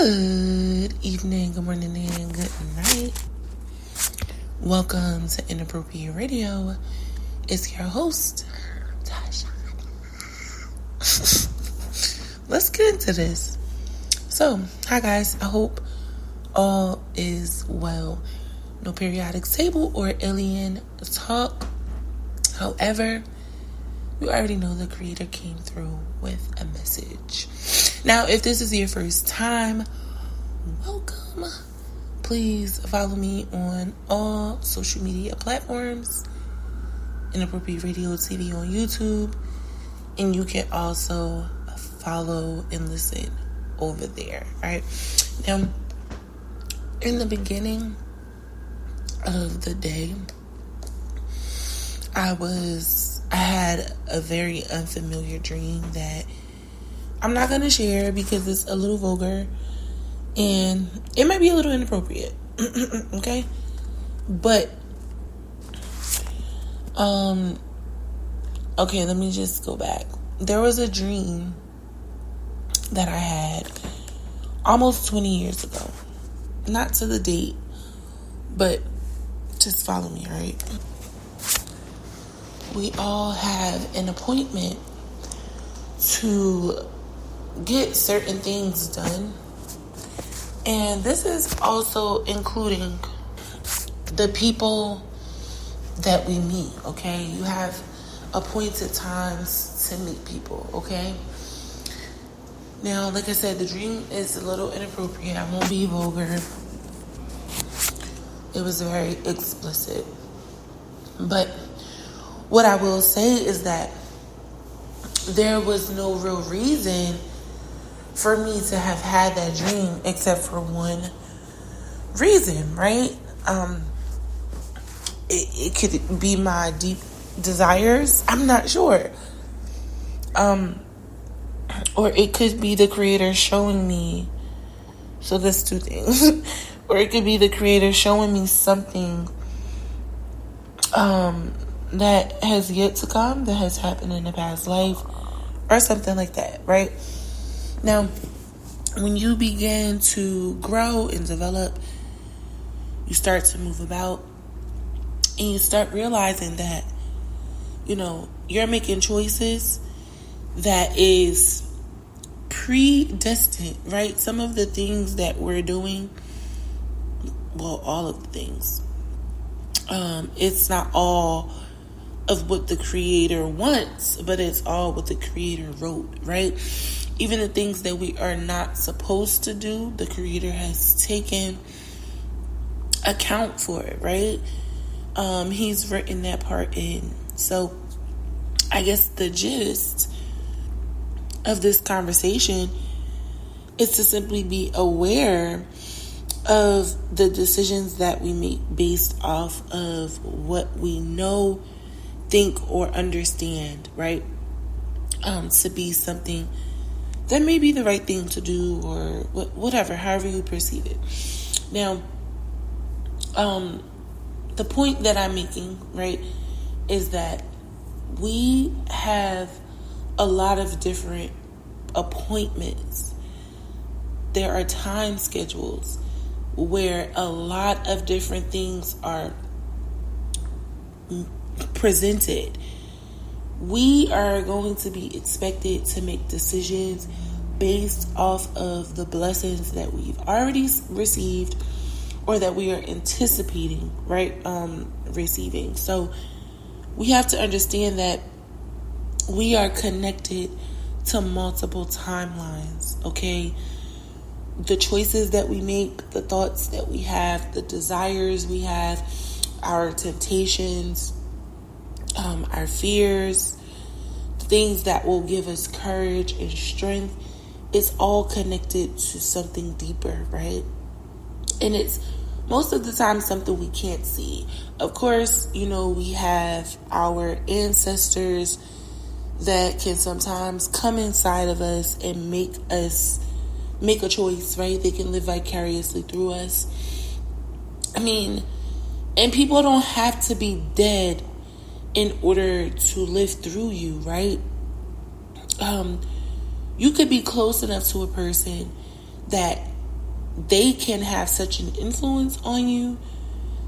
Good evening, good morning, and good night. Welcome to Inappropriate Radio. It's your host, Tasha. Let's get into this. So, hi guys. I hope all is well. No periodic table or alien talk. However, you already know the creator came through with a message. Now, if this is your first time, welcome. Please follow me on all social media platforms. Inappropriate Radio TV on YouTube. And you can also follow and listen over there. Alright. Now, in the beginning of the day, I had a very unfamiliar dream that I'm not going to share because it's a little vulgar and it might be a little inappropriate. Okay? But, okay, let me just go back. There was a dream that I had almost 20 years ago. Not to the date, but just follow me, alright? We all have an appointment to get certain things done. And this is also including the people that we meet, okay? You have appointed times to meet people, okay? Now, like I said, the dream is a little inappropriate. I won't be vulgar. It was very explicit. But what I will say is that there was no real reason for me to have had that dream except for one reason, right? It could be my deep desires. I'm not sure. Or it could be the creator showing me. So there's two things. Or it could be the creator showing me something that has yet to come, that has happened in the past life, or something like that, right? Now, when you begin to grow and develop, you start to move about, and you start realizing that, you're making choices that is predestined, right? Some of the things that we're doing, well, all of the things, it's not all of what the creator wants, but it's all what the creator wrote, right? Even the things that we are not supposed to do, the creator has taken account for it, right? He's written that part in. So I guess the gist of this conversation is to simply be aware of the decisions that we make based off of what we know, think, or understand, right? To be something that may be the right thing to do, or whatever, however you perceive it. Now, the point that I'm making, right, is that we have a lot of different appointments. There are time schedules where a lot of different things are presented. We are going to be expected to make decisions based off of the blessings that we've already received or that we are anticipating, right, receiving. So we have to understand that we are connected to multiple timelines, okay? The choices that we make, the thoughts that we have, the desires we have, our temptations, our fears, things that will give us courage and strength, it's all connected to something deeper, right? And it's most of the time something we can't see. Of course, we have our ancestors that can sometimes come inside of us and make us make a choice, right? They can live vicariously through us. And people don't have to be dead in order to live through you, right? You could be close enough to a person that they can have such an influence on you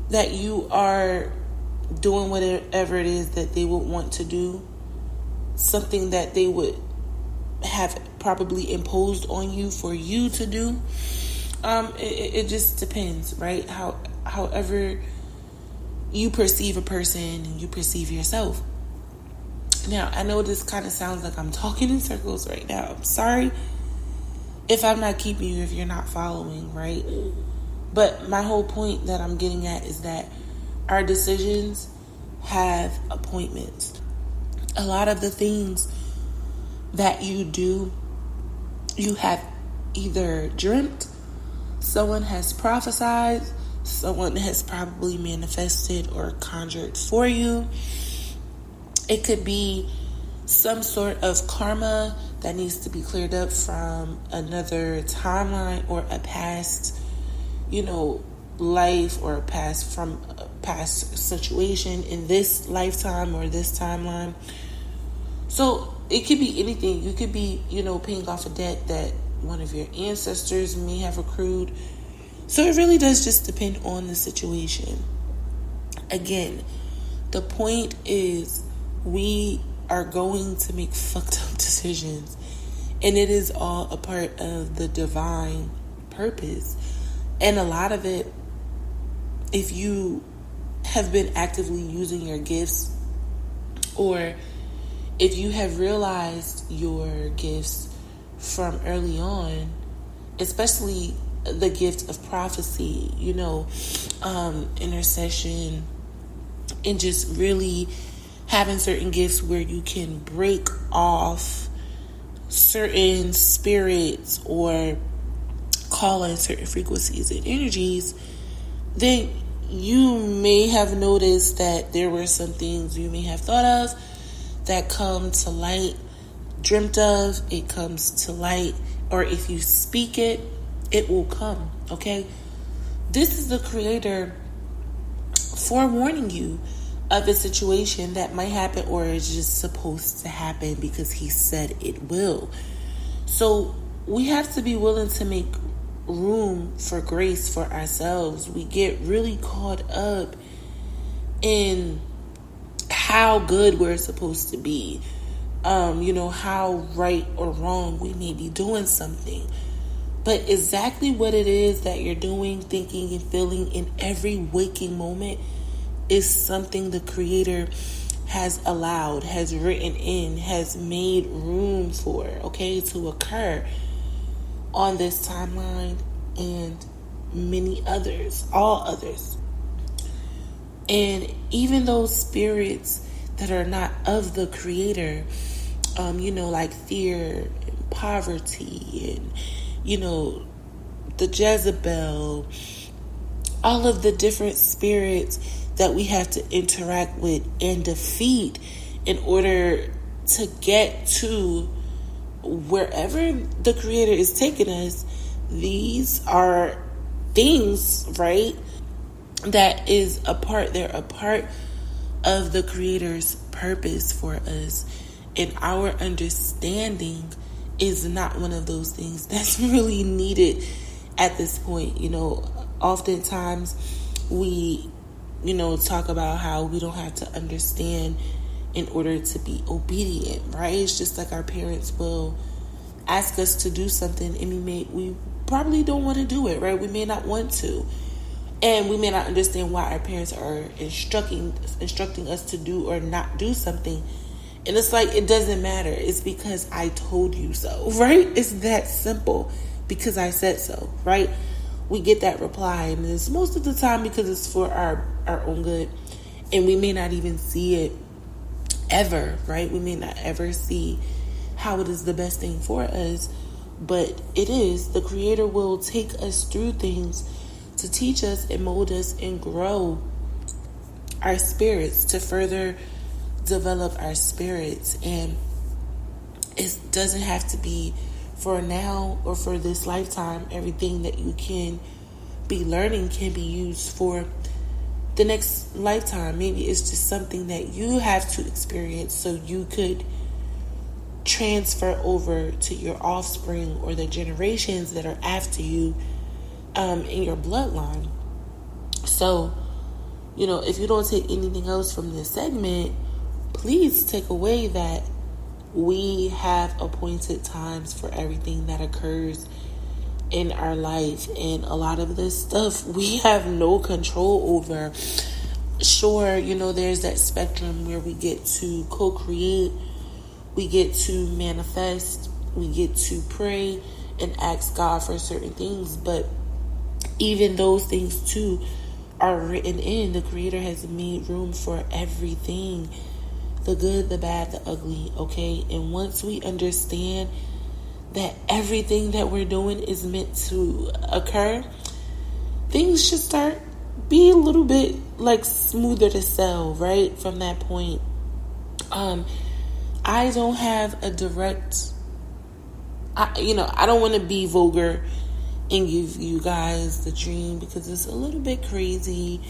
that you are doing whatever it is that they would want to do, something that they would have probably imposed on you for you to do. It just depends, right? However you perceive a person and you perceive yourself. Now, I know this kind of sounds like I'm talking in circles right now. I'm sorry if I'm not keeping you, if you're not following, right? But my whole point that I'm getting at is that our decisions have appointments. A lot of the things that you do, you have either dreamt, someone has prophesied, someone has probably manifested or conjured for you. It could be some sort of karma that needs to be cleared up from another timeline or a past, life, or a past situation in this lifetime or this timeline. So it could be anything. You could be, paying off a debt that one of your ancestors may have accrued. So it really does just depend on the situation. Again, the point is we are going to make fucked up decisions, and it is all a part of the divine purpose. And a lot of it, if you have been actively using your gifts, or if you have realized your gifts from early on, especially the gift of prophecy, intercession, and just really having certain gifts where you can break off certain spirits or call in certain frequencies and energies, then you may have noticed that there were some things you may have thought of that come to light, dreamt of, it comes to light, or if you speak it, it will come, okay? This is the Creator forewarning you of a situation that might happen or is just supposed to happen because He said it will. So we have to be willing to make room for grace for ourselves. We get really caught up in how good we're supposed to be, how right or wrong we may be doing something. But exactly what it is that you're doing, thinking, and feeling in every waking moment is something the Creator has allowed, has written in, has made room for, okay, to occur on this timeline and many others, all others. And even those spirits that are not of the Creator, like fear and poverty and, the Jezebel, all of the different spirits that we have to interact with and defeat in order to get to wherever the Creator is taking us. These are things, right, that is they're a part of the Creator's purpose for us. And our understanding is not one of those things that's really needed at this point. Oftentimes we, talk about how we don't have to understand in order to be obedient, right? It's just like our parents will ask us to do something and we probably don't want to do it, right? We may not want to. And we may not understand why our parents are instructing us to do or not do something. And it's like, it doesn't matter. It's because I told you so, right? It's that simple. Because I said so, right? We get that reply, and it's most of the time because it's for our own good. And we may not even see it ever, right? We may not ever see how it is the best thing for us. But it is. The Creator will take us through things to teach us and mold us and grow our spirits, to further develop our spirits. And it doesn't have to be for now or for this lifetime. Everything that you can be learning can be used for the next lifetime. Maybe it's just something that you have to experience so you could transfer over to your offspring or the generations that are after you in your bloodline. So, if you don't take anything else from this segment, please take away that we have appointed times for everything that occurs in our life, and a lot of this stuff we have no control over. Sure, there's that spectrum where we get to co-create, we get to manifest, we get to pray and ask God for certain things, but even those things too are written in. The Creator has made room for everything, the good, the bad, the ugly, okay? And once we understand that everything that we're doing is meant to occur, things should start be a little bit smoother to sell, right? From that point. I don't have a direct, I don't want to be vulgar and give you guys the dream because it's a little bit crazy.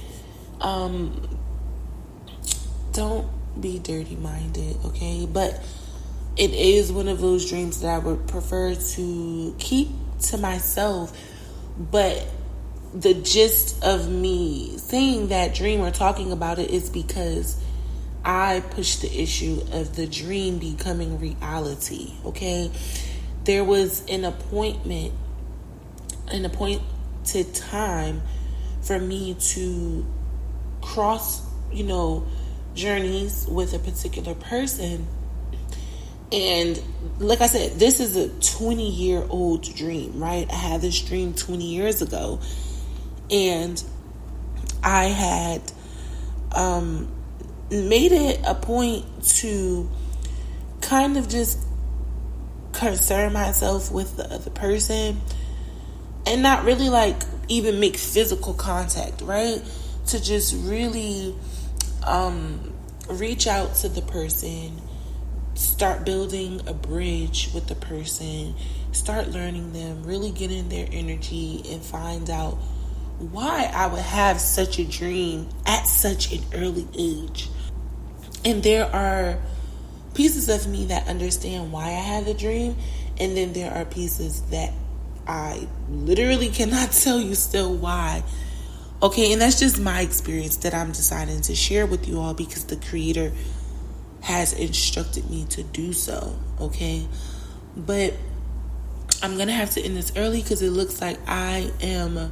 Don't be dirty minded, okay? But it is one of those dreams that I would prefer to keep to myself. But the gist of me saying that dream or talking about it is because I pushed the issue of the dream becoming reality, okay? There was an appointed time for me to cross, journeys with a particular person. And like I said, this is a 20-year-old dream, right? I had this dream 20 years ago. And I had made it a point to kind of just concern myself with the other person and not really even make physical contact, right? To just really reach out to the person, start building a bridge with the person, start learning them, really get in their energy and find out why I would have such a dream at such an early age. And there are pieces of me that understand why I had the dream, and then there are pieces that I literally cannot tell you still why. Okay, and that's just my experience that I'm deciding to share with you all because the Creator has instructed me to do so, okay? But I'm going to have to end this early because it looks like I am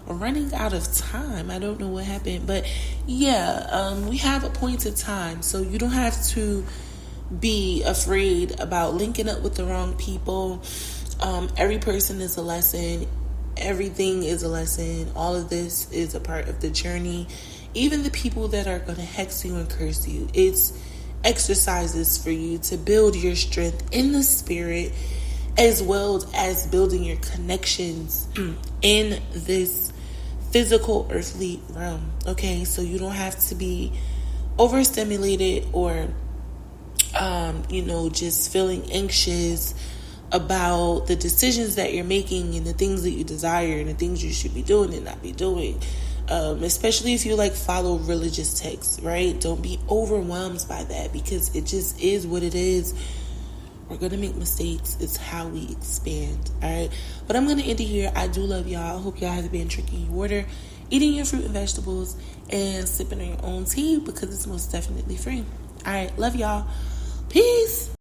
running out of time. I don't know what happened, but yeah, we have appointed time, so you don't have to be afraid about linking up with the wrong people. Every person is a lesson. Everything is a lesson. All of this is a part of the journey. Even the people that are going to hex you and curse you, it's exercises for you to build your strength in the spirit, as well as building your connections in this physical earthly realm. Okay, so you don't have to be overstimulated or just feeling anxious about the decisions that you're making and the things that you desire and the things you should be doing and not be doing. Especially if you follow religious texts, right? Don't be overwhelmed by that because it just is what it is. We're going to make mistakes. It's how we expand, all right? But I'm going to end it here. I do love y'all. I hope y'all have been drinking your water, eating your fruit and vegetables, and sipping on your own tea because it's most definitely free. All right, love y'all. Peace.